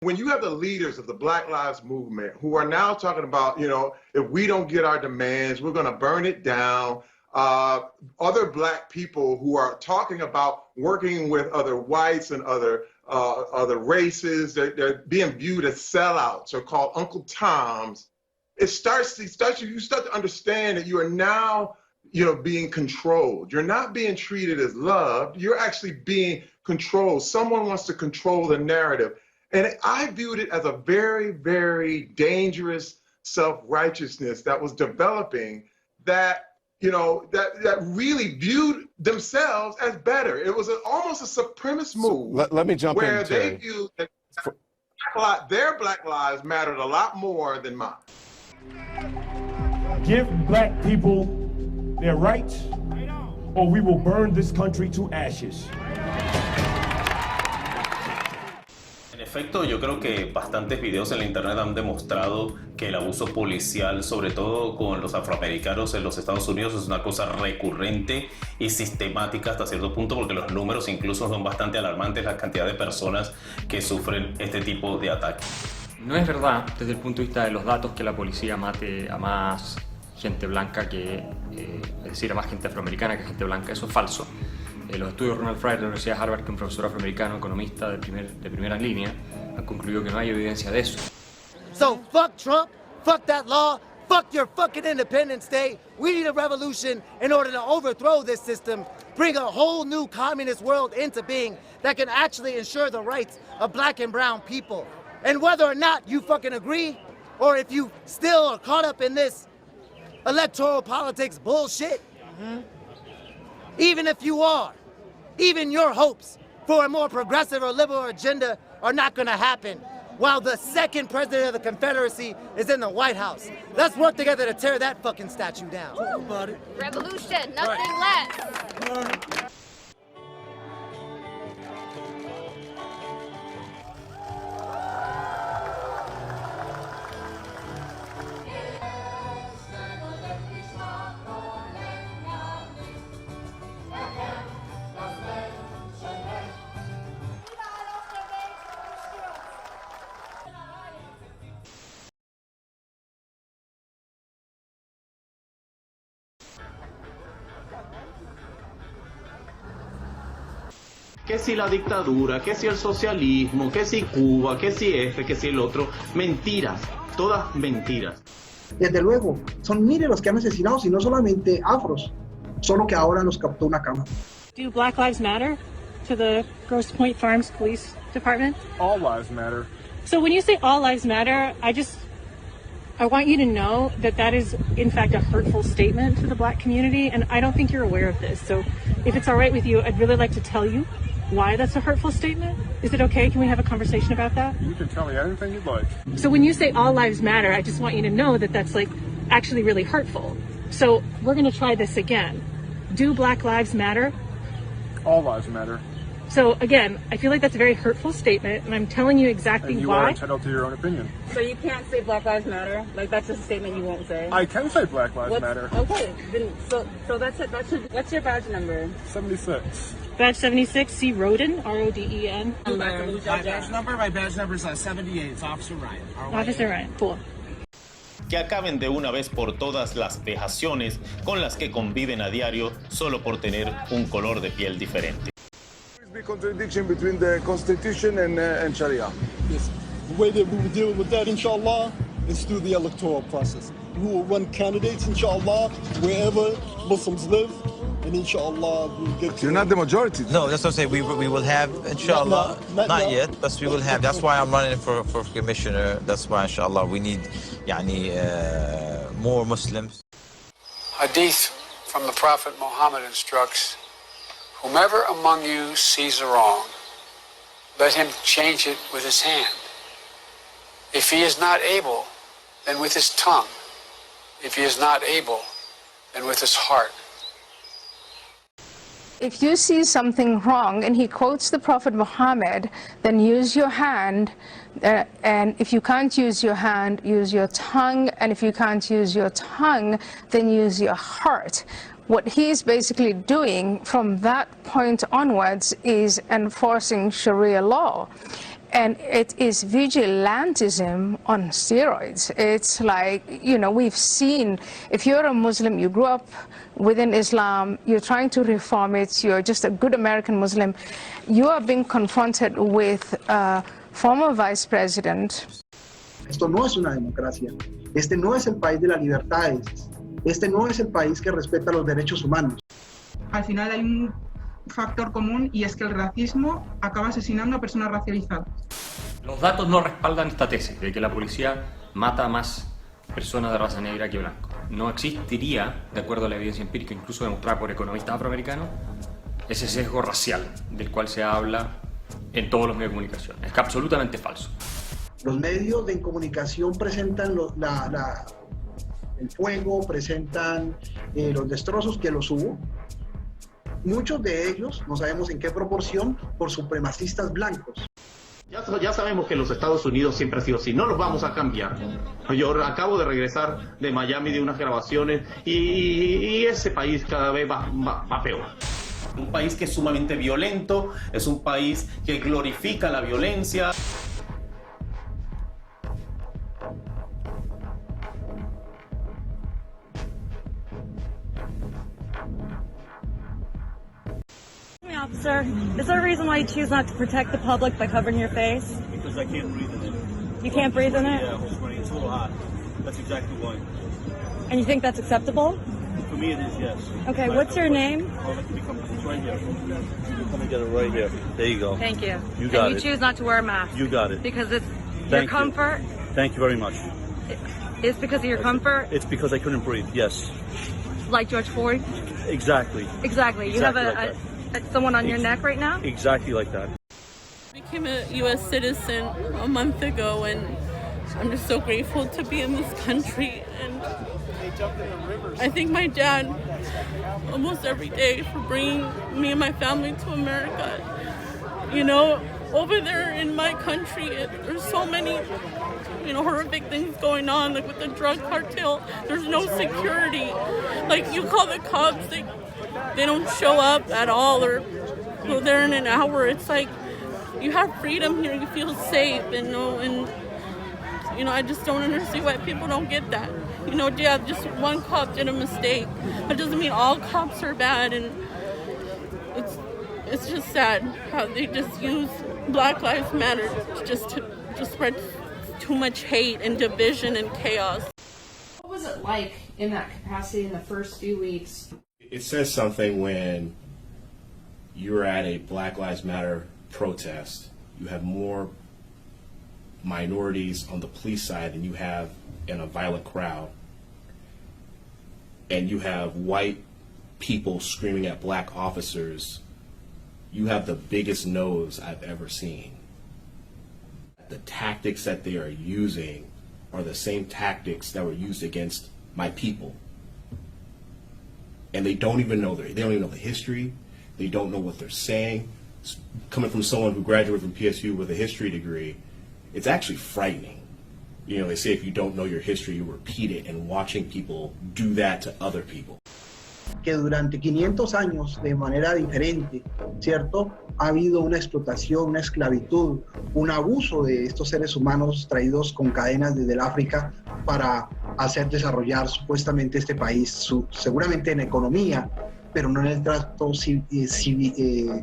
When you have the leaders of the Black Lives Movement who are now talking about, you know, if we don't get our demands, we're going to burn it down. Other Black people who are talking about working with other whites and other races, they're being viewed as sellouts or called Uncle Toms. You start to understand that you are now, you know, being controlled. You're not being treated as loved. You're actually being controlled. Someone wants to control the narrative. And I viewed it as a very, very dangerous self-righteousness that was developing that, you know, that really viewed themselves as better. It was almost a supremacist move. So let me jump in, where Terry. they viewed that their Black lives mattered a lot more than mine. Give Black people their rights, or we will burn this country to ashes. En efecto, yo creo que bastantes videos en la internet han demostrado que el abuso policial, sobre todo con los afroamericanos en los Estados Unidos, es una cosa recurrente y sistemática hasta cierto punto, porque los números incluso son bastante alarmantes, la cantidad de personas que sufren este tipo de ataques. No es verdad, desde el punto de vista de los datos, que la policía mate a más gente blanca que, es decir, a más gente afroamericana que gente blanca. Eso es falso. Los estudios de Ronald Frye de la Universidad de Harvard, que es un profesor afroamericano, economista de primera línea, han concluido que no hay evidencia de eso. So fuck Trump, fuck that law, fuck your fucking Independence Day. We need a revolution in order to overthrow this system, bring a whole new communist world into being that can actually ensure the rights of Black and brown people. And whether or not you fucking agree, or if you still are caught up in this electoral politics bullshit, even if you are, even your hopes for a more progressive or liberal agenda are not gonna happen while the second president of the Confederacy is in the White House. Let's work together to tear that fucking statue down. Revolution, nothing less. Que si la dictadura, que si el socialismo, que si Cuba, que si que si el otro. Mentiras, todas mentiras. Desde luego, son miles los que han asesinado, y no solamente afros, solo que ahora los captó una cámara. Do Black Lives Matter to the Grosse Pointe Farms Police Department? All lives matter. So when you say all lives matter, I want you to know that that is, in fact, a hurtful statement to the Black community, and I don't think you're aware of this. So if it's all right with you, I'd really like to tell you why that's a hurtful statement. Is it okay? Can we have a conversation about that? You can tell me anything you'd like. So when you say all lives matter, I just want you to know that that's like actually really hurtful. So we're going to try this again. Do Black lives matter? All lives matter. So again, I feel like that's a very hurtful statement, and I'm telling you exactly and you why. are entitled to your own opinion. So you can't say Black Lives Matter? Like, that's a statement you won't say? I can say Black Lives Matter. Okay, then, so that's it. What's your badge number? 76. Badge 76, C. Roden, R-O-D-E-N. My badge number is 78. It's Officer Ryan. Officer Ryan, cool. Que acaben de una vez por todas las vejaciones con las que conviven a diario solo por tener un color de piel diferente. There is a contradiction between the Constitution and Sharia. Yes. The way that we will deal with that, inshallah, is through the electoral process. We will run candidates, inshallah, wherever Muslims live, and inshallah we'll get to... You're not the majority. No, that's what I'm saying. We will have, inshallah, not yet, but we will have. That's why I'm running for commissioner. That's why, inshallah, we need more Muslims. Hadith from the Prophet Muhammad instructs, whomever among you sees a wrong, let him change it with his hand. If he is not able, then with his tongue. If he is not able, then with his heart. If you see something wrong, and he quotes the Prophet Muhammad, then use your hand, and if you can't use your hand, use your tongue, and if you can't use your tongue, then use your heart. What he's basically doing from that point onwards is enforcing Sharia law. And it is vigilantism on steroids. It's like, you know, we've seen, if you're a Muslim, you grew up within Islam, you're trying to reform it, you're just a good American Muslim, you are being confronted with a former vice president. Esto no es una democracia. Este no es el país de las libertades. Este no es el país que respeta los derechos humanos. Al final hay un factor común y es que el racismo acaba asesinando a personas racializadas. Los datos no respaldan esta tesis de que la policía mata a más personas de raza negra que blanco. No existiría, de acuerdo a la evidencia empírica, incluso demostrada por economistas afroamericanos, ese sesgo racial del cual se habla en todos los medios de comunicación. Es absolutamente falso. Los medios de comunicación presentan el fuego, presentan los destrozos que los hubo. Muchos de ellos, no sabemos en qué proporción, por supremacistas blancos. Ya sabemos que los Estados Unidos siempre ha sido así, no los vamos a cambiar. Yo acabo de regresar de Miami de unas grabaciones y ese país cada vez va peor. Un país que es sumamente violento, es un país que glorifica la violencia. Officer, is there a reason why you choose not to protect the public by covering your face? Because I can't breathe in it. You can't breathe in it? Yeah, it's funny. It's a little hot. That's exactly why. And you think that's acceptable? For me, it is, yes. Okay, what's your name? It's right here. Let me get it right here. There you go. Thank you. You got and you choose not to wear a mask? You got it. Because it's Thank your comfort? You. Thank you very much. It's because of your comfort? It's because I couldn't breathe, yes. Like George Floyd? Exactly. Exactly. You have someone on your neck right now? Exactly like that. I became a U.S. citizen a month ago, and I'm just so grateful to be in this country. And I thank my dad almost every day for bringing me and my family to America. You know, over there in my country, there's so many, horrific things going on, like with the drug cartel. There's no security. Like, you call the cops, they don't show up at all, or go there in an hour. It's like, you have freedom here, you feel safe, and I just don't understand why people don't get that. Yeah, just one cop did a mistake. That doesn't mean all cops are bad, and it's just sad how they just use Black Lives Matter to spread too much hate and division and chaos. What was it like in that capacity in the first few weeks? It says something when you're at a Black Lives Matter protest. You have more minorities on the police side than you have in a violent crowd. And you have white people screaming at black officers. You have the biggest nose I've ever seen. The tactics that they are using are the same tactics that were used against my people. And they don't even know they don't even know the history. They don't know what they're saying. Coming from someone who graduated from PSU with a history degree, it's actually frightening. They say if you don't know your history, you repeat it, and watching people do that to other people. Que durante 500 años, de manera diferente, ¿cierto? Ha habido una explotación, una esclavitud, un abuso de estos seres humanos traídos con cadenas desde el África para hacer desarrollar supuestamente este país, seguramente en economía, pero no en el trato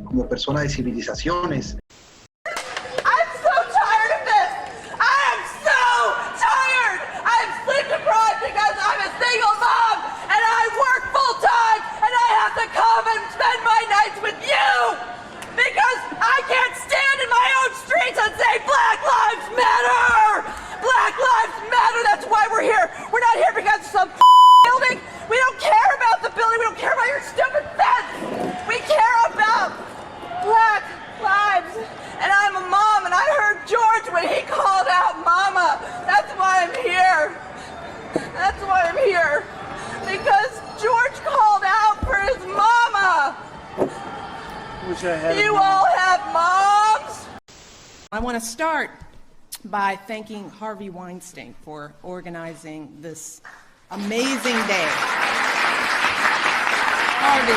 como persona de civilizaciones. You all have moms? I want to start by thanking Harvey Weinstein for organizing this amazing day. Harvey.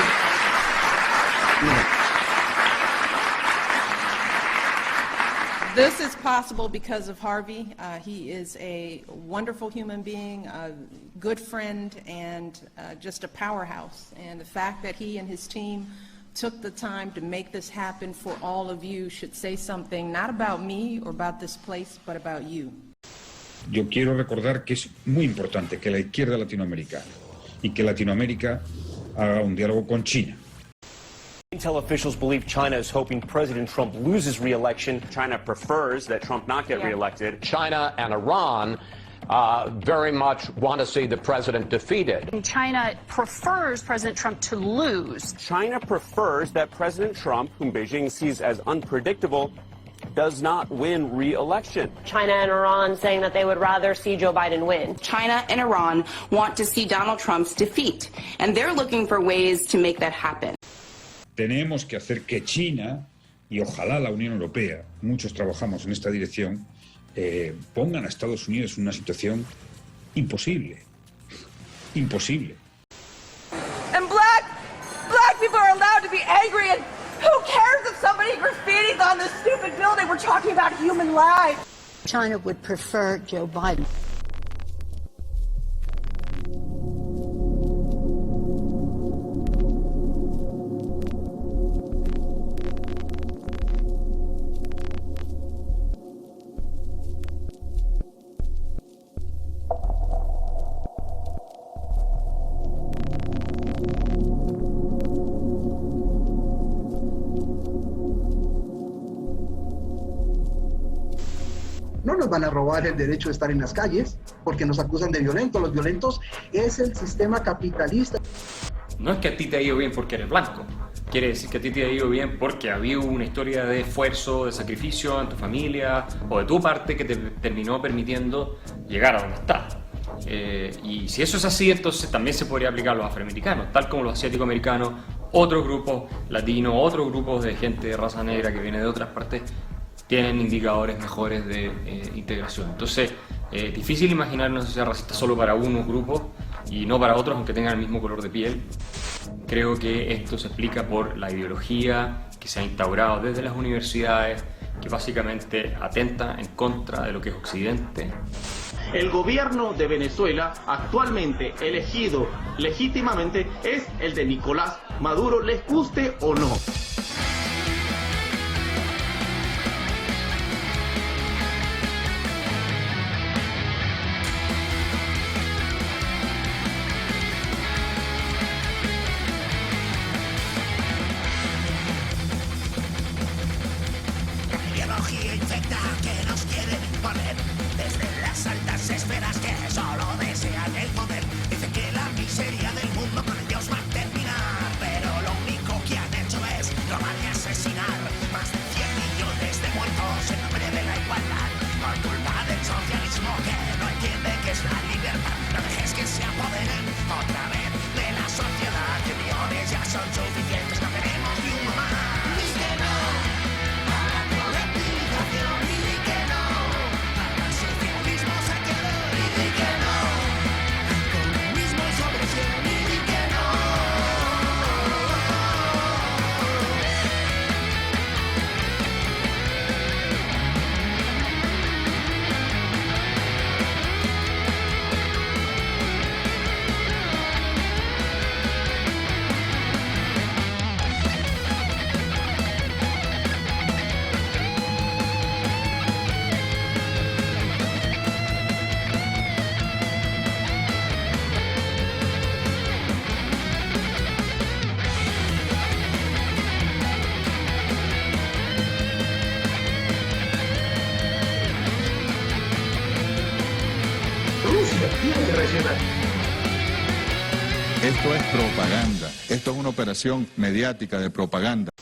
This is possible because of Harvey. He is a wonderful human being, a good friend, and just a powerhouse. And the fact that he and his team took the time to make this happen for all of you should say something not about me or about this place, but about you. Yo quiero recordar que es muy importante que la izquierda latinoamericana y que Latinoamérica haga un diálogo con China. Intel officials believe China is hoping President Trump loses re-election. China prefers that Trump not get re-elected. China and Iran very much want to see the president defeated. China prefers President Trump to lose. China prefers that President Trump, whom Beijing sees as unpredictable, does not win re-election. China and Iran saying that they would rather see Joe Biden win. China and Iran want to see Donald Trump's defeat, and they're looking for ways to make that happen. Tenemos que hacer que China, y ojalá la Unión Europea, muchos trabajamos en esta dirección, pongan a Estados Unidos en una situación imposible. Imposible. And black people are allowed to be angry, and who cares if somebody graffitis on this stupid building? We're talking about human lives. China would prefer Joe Biden. No nos van a robar el derecho de estar en las calles porque nos acusan de violentos. Los violentos es el sistema capitalista. No es que a ti te ha ido bien porque eres blanco. Quiere decir que a ti te ha ido bien porque había una historia de esfuerzo, de sacrificio en tu familia o de tu parte que te terminó permitiendo llegar a donde estás. Y si eso es así, entonces también se podría aplicar a los afroamericanos, tal como los asiático-americanos, otros grupos latinos, otros grupos de gente de raza negra que viene de otras partes, tienen indicadores mejores de integración. Entonces, difícil imaginar una sociedad racista solo para unos grupos y no para otros, aunque tengan el mismo color de piel. Creo que esto se explica por la ideología que se ha instaurado desde las universidades, que básicamente atenta en contra de lo que es Occidente. El gobierno de Venezuela, actualmente elegido legítimamente, es el de Nicolás Maduro, les guste o no. Ideología infecta que nos quieren imponer desde las altas esferas que solo desean el poder. Dicen que la miseria del mundo con ellos va a terminar, pero lo único que han hecho es robar y asesinar. Más de 100 millones de muertos en nombre de la igualdad, por culpa del socialismo que no entiende que es la libertad. No dejes que se apoderen otra vez de la sociedad, que millones ya son suficientes, no queremos ni uno más. Di que no a la colectivización, y di que no al socialismo saqueador, y di que no al comunismo y su opresión, y di que no. Rusia tiene que reaccionar. Esto es propaganda. Esto es una operación mediática de propaganda.